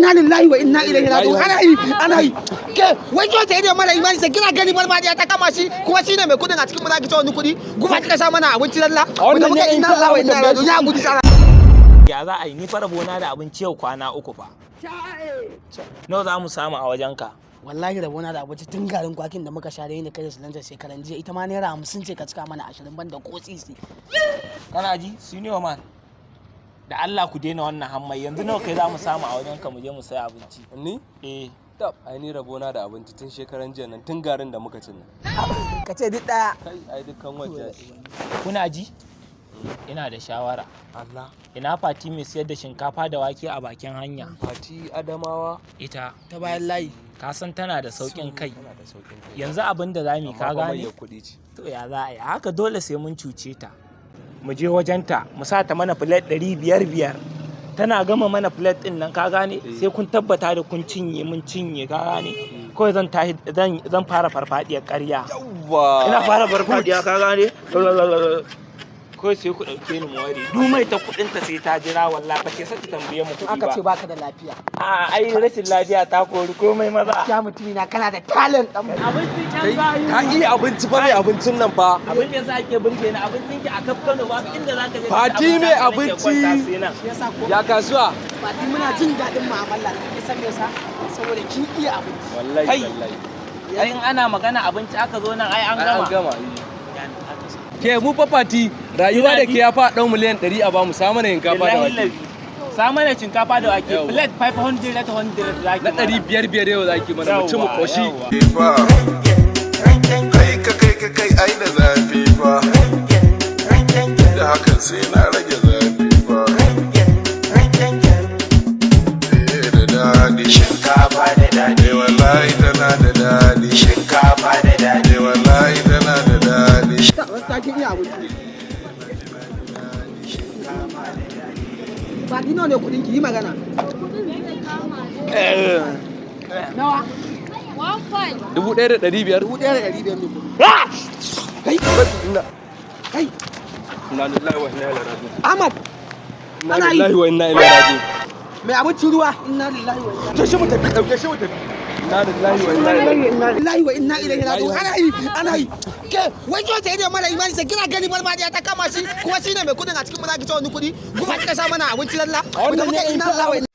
inna lillahi wa inna ilaihi raji'un. Ana yi ke wai zo ta yi da mara imani sai kina gani farfadiya ta kama shi kuma shine mai kudin a cikin mu zaki ta wani kudi kuma kika sa mana abinci lalla wanda muka inna lillahi wa inna ilaihi raji'un ya gudu sana. Ya za a yi ni fara bona da abinci yau kwana 3 fa. Nawa za mu samu a wajenka? Wallahi rabona da abinci tun garin kwakin da muka share ni kai silanta shekaran jiya ita ma naira 50 ce ka cika mana 20 banda ko tsitsi. Kana ji senior man? Da Allah ku daina wannan hammai yanzu nawa kai za mu samu a wajenka mu je mu sai abinci. Ni? Tab, ai ni rabona da abinci tun shekaran jiya nan tun garin da muka cin nan. Ka ce duk daya. Kai ai dukkan wajja. Kuna ji? Ina da shawara. Allah. Ina Fati mai siyar da shinkafa da wake a bakin hanya. Fati Adamawa. Ita. Ta bayan layi. Ka san tana da saukin kai. Yanzu abin da zamu ka gane. To ya za a yi haka dole sai mun cuce ta. Mu je wajenta mu sa ta mana plate 500 tana gama mana plate din nan ka gane sai kun tabbata da kun cinye mun cinye ka gane kawai zan fara farfadiyar ƙarya. Ina fara farfadiya ka gane kawai sai ku ɗauke ni mu ware dumai ta kuɗin ta sai ta jira wallahi ba ke saki tambaye mu kuɗi ba. Aka ce baka da lafiya. A ai rashin lafiya ta kori komai maza. Ya mutumi na kana da talent dan. Abinci can za yi. Ka iya abinci fa mai abincin nan fa. Abin da yasa ake burge ni abincin ki a kaf Kano ba inda zaka je. Fati mai abinci. Yasa ko Ya kasuwa. Fati muna jin daɗin mu'amala ne san me yasa saboda kin iya abinci. Wallahi wallahi. Ai in ana magana abinci aka zo nan ai an gama. An gama. Ke mu fa Fati rayuwa da ke ya fa ɗan miliyan 100 a bamu sa mana shinkafa da wake. Sa mana shinkafa da wake plate 500 zaki. Na 500 yau zaki mana mu ci mu koshi. Kai ai da zafi fa. Da hakan sai na rage zafi fa. Da daɗi shinkafa da daɗi. Wallahi tana da daɗi. Shinkafa da daɗi. Wallahi tana da daɗi. Ta kin iya abinci. Fati nawa ne kuɗin ki yi magana. Nawa? 1,500. 1,500 ne kuɗi. Kai! Kai! Inna lillahi wa inna ilaihi raji'un. Ahmad! Inna lillahi wa inna ilaihi raji'un. Mai abincin ruwa inna lillahi wa inna. Tashi mu tafi dauke shi mu tafi. Inna lillahi wa inna ilaihi raji'un. Ana yi ke wai zo ta yi da mara imani sai kina gani farfadiya ta kama shi kuma shine mai kudin a cikin mu zaki ta wani kudi kuma kika sa mana abinci lalla wanda muka inna lillahi wa inna